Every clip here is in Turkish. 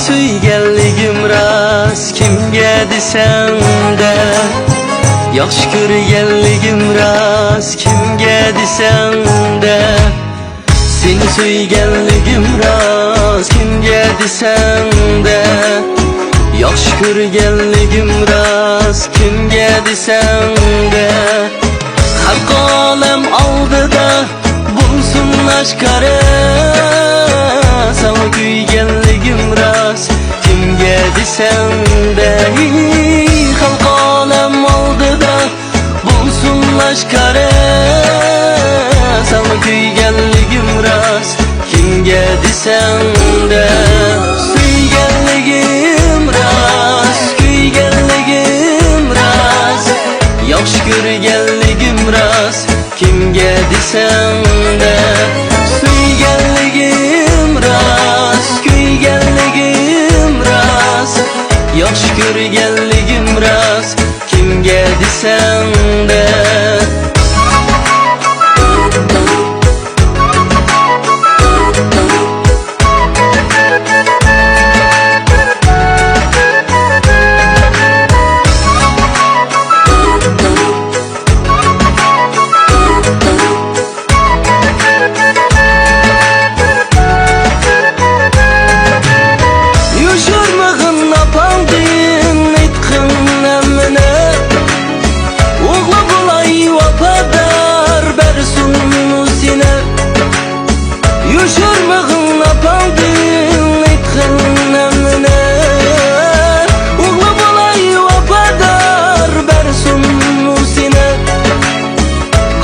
suyganligim rost kimga desam-da, yaxshi ko'rganligim rost kimga desam-da, seni suyganligim rost kimga desam-da, yaxshi ko'rganligim rost kimga desam-da, xalq olam oldida bo'lsin oshkora, sana kuyganligim rost kimga desam-da, xalq olam oldida bo'lsin oshkora, sana kuyganligim rost kimga desam-da, suyganligim rost kuyganligim rost, yaxshi ko'rganligim rost kimga desam-da, suyganligim rost kuyganligim rost, yaxshi ko'rganligim rost kimga desam-da.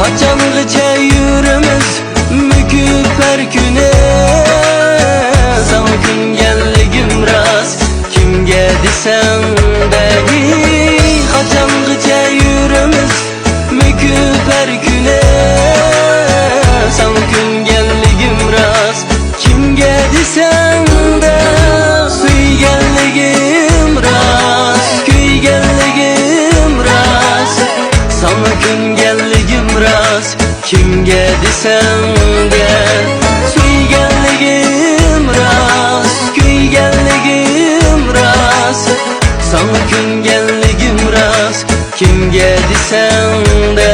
Qachongacha yurimiz müküp her güne, sana kuyganligim rost kimga desam-da, qachongacha yurimiz müküp her güne, sana kuyganligim rost kimga desam-da, suyganligim rost kuyganligim rost, sana kuyganligim rost kimga desam-da, suyganligim rost kuyganligim rost, sana kuyganligim rost kimga desam-da.